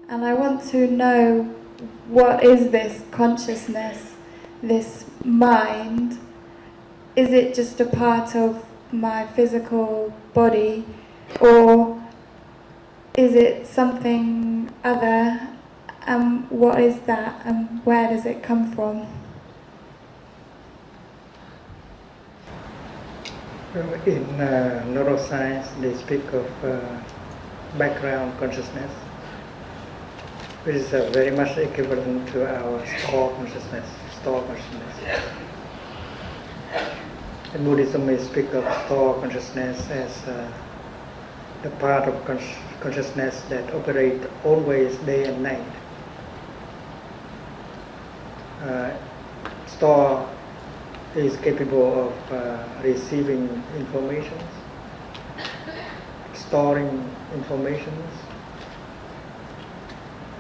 And I want to know, what is this consciousness, this mind? Is it just a part of my physical body, or is it something other? And what is that, and where does it come from? In neuroscience, they speak of background consciousness, which is very much equivalent to our store consciousness. In Buddhism, we speak of store consciousness as the part of consciousness that operates always day and night. Store is capable of receiving information, storing information,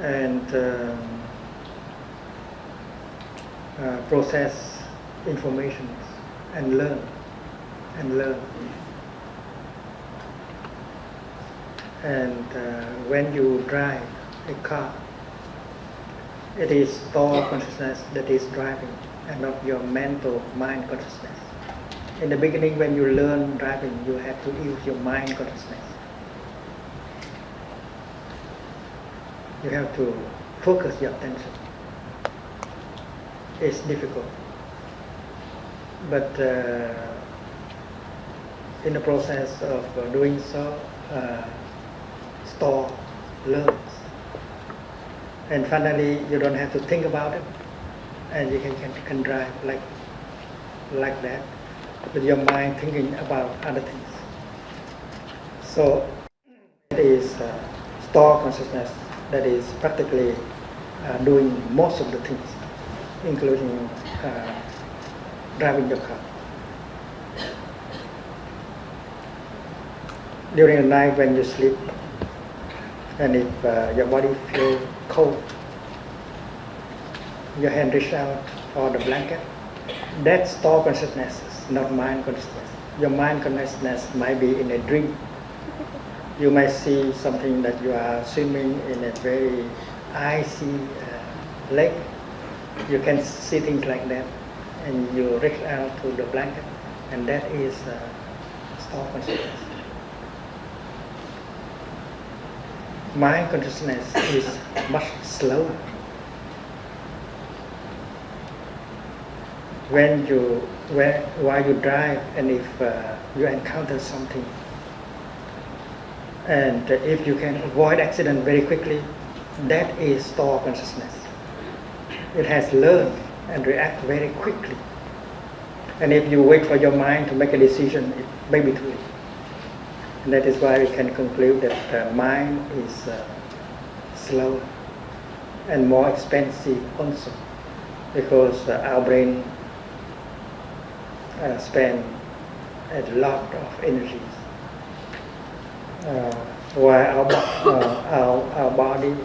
and process information and learn. And when you drive a car, it is store consciousness that is driving, and not your mental mind consciousness. In the beginning, when you learn driving, you have to use your mind consciousness. You have to focus your attention. It's difficult. But in the process of doing so, store learns. And finally, you don't have to think about it, and you can drive like that, with your mind thinking about other things. So it is store consciousness that is practically doing most of the things, including driving your car. During the night when you sleep, and if your body feels cold, your hand reach out for the blanket. That's store consciousness, not mind consciousness. Your mind consciousness might be in a dream. You might see something that you are swimming in a very icy lake. You can see things like that, and you reach out to the blanket, and that is store consciousness. Mind consciousness is much slower. While you drive, and if you encounter something, and if you can avoid accident very quickly, that is store consciousness. It has learned and react very quickly. And if you wait for your mind to make a decision, it may be too late. And that is why we can conclude that mind is slower and more expensive also, because our brain spend a lot of energy, while our body,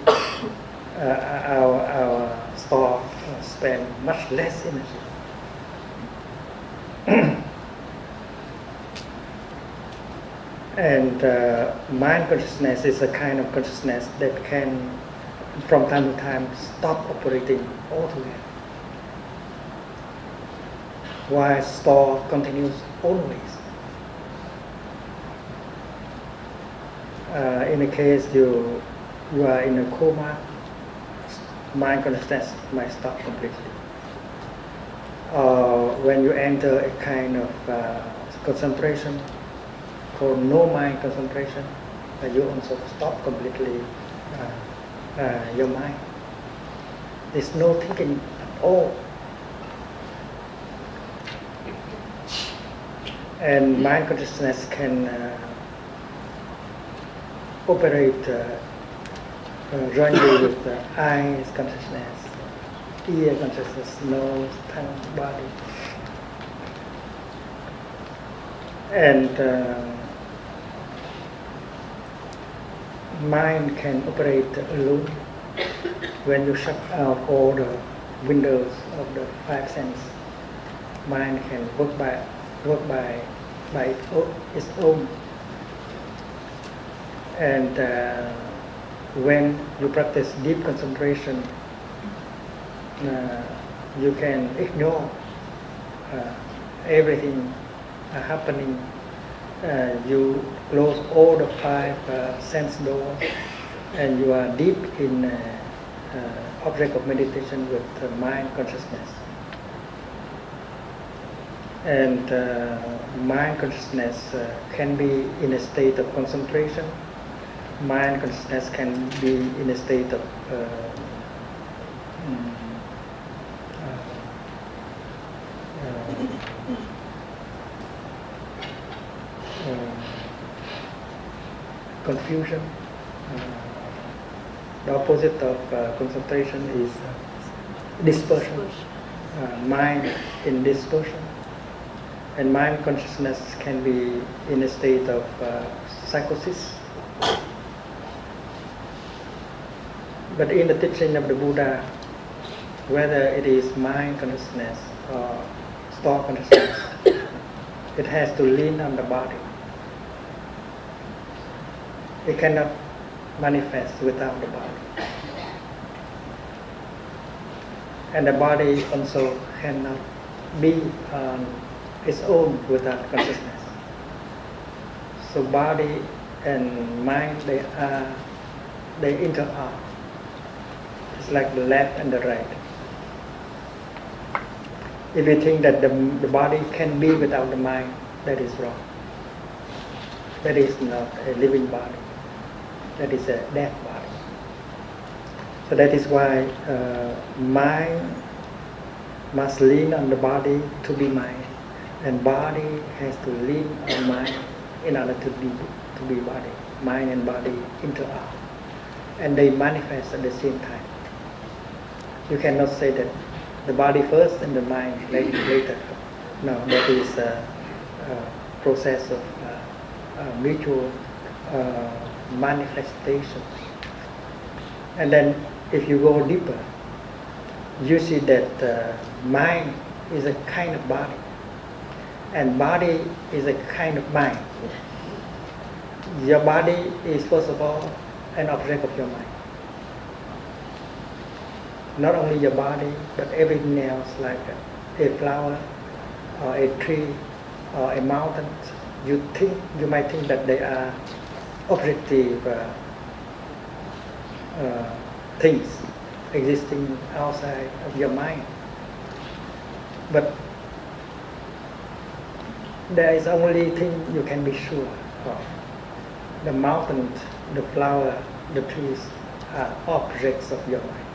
our store spend much less energy. And mind consciousness is a kind of consciousness that can, from time to time, stop operating altogether, while store continues always. In a case you are in a coma, mind consciousness might stop completely. Or when you enter a kind of concentration called no mind concentration, you also stop completely your mind. There's no thinking at all. And mind consciousness can operate jointly with eyes consciousness, ear consciousness, nose, tongue, body. And mind can operate alone when you shut out all the windows of the five senses. Mind can work by its own. And when you practice deep concentration, you can ignore everything happening. You close all the 5 sense doors, and you are deep in object of meditation with mind consciousness. And mind consciousness can be in a state of concentration. Mind consciousness can be in a state of confusion. The opposite of concentration is dispersion. Mind in dispersion. And mind consciousness can be in a state of psychosis. But in the teaching of the Buddha, whether it is mind consciousness or thought consciousness, it has to lean on the body. It cannot manifest without the body. And the body also cannot be on its own without consciousness. So body and mind, they interact. It's like the left and the right. If you think that the body can be without the mind, that is wrong. That is not a living body. That is a dead body. So that is why mind must lean on the body to be mind, and body has to lean on mind in order to be body. Mind and body interact, and they manifest at the same time. You cannot say that the body first and the mind later. No, that is a process of mutual manifestation. And then if you go deeper, you see that mind is a kind of body, and body is a kind of mind. Your body is first of all an object of your mind. Not only your body, but everything else, like a flower or a tree or a mountain. You might think that they are objective things existing outside of your mind. But there is only thing you can be sure of. The mountain, the flower, the trees are objects of your mind.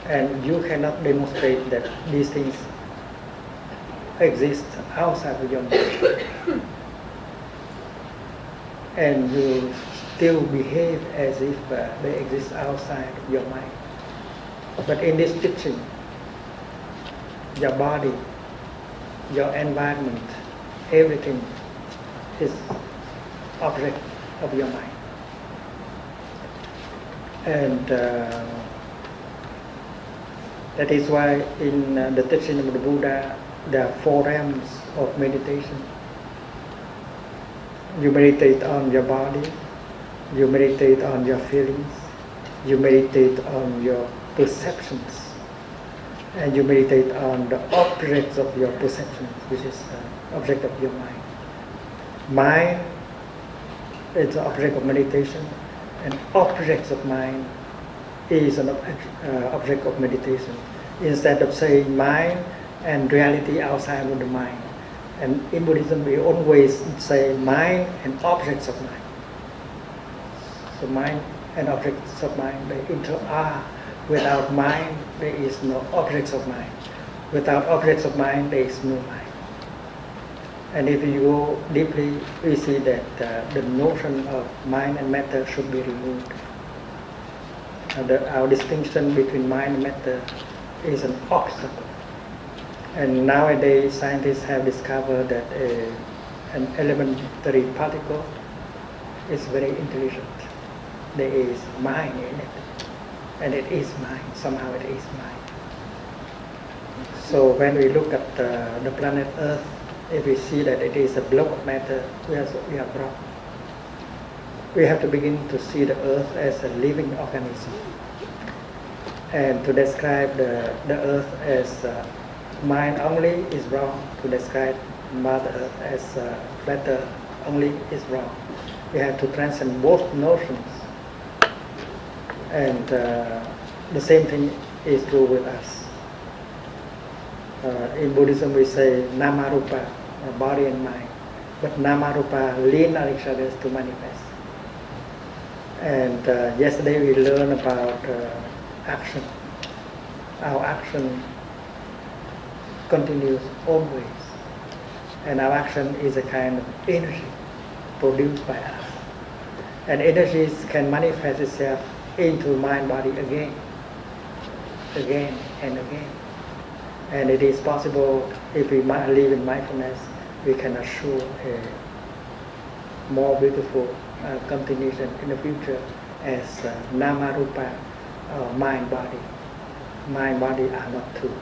And you cannot demonstrate that these things exist outside of your mind. And you still behave as if they exist outside of your mind. But in this teaching, your body, your environment, everything is object of your mind. And that is why in the teaching of the Buddha, there are 4 realms of meditation. You meditate on your body, you meditate on your feelings, you meditate on your perceptions, and you meditate on the objects of your perceptions, which is object of your mind. Mind is the object of meditation, and objects of mind is an object of meditation. Instead of saying mind and reality outside of the mind. And in Buddhism we always say mind and objects of mind. So mind and objects of mind, they interact. Without mind, there is no objects of mind. Without objects of mind, there is no mind. And if you go deeply, we see that the notion of mind and matter should be removed. Our distinction between mind and matter is an obstacle. And nowadays, scientists have discovered that an elementary particle is very intelligent. There is mind in it, and it is mind. Somehow it is mind. So when we look at the planet Earth, if we see that it is a block of matter, we are wrong. we have to begin to see the earth as a living organism. And to describe the earth as mind only is wrong. To describe Mother Earth as matter only is wrong. We have to transcend both notions. And the same thing is true with us. In Buddhism we say Namarupa, body and mind. But Namarupa lean on each other to manifest. And yesterday we learned about action. Our action continues always. And our action is a kind of energy produced by us. And energies can manifest itself into mind body again and again. And it is possible, if we live in mindfulness, we can assure a more beautiful continuation in the future as Nama Rupa, mind body. Mind body are not two.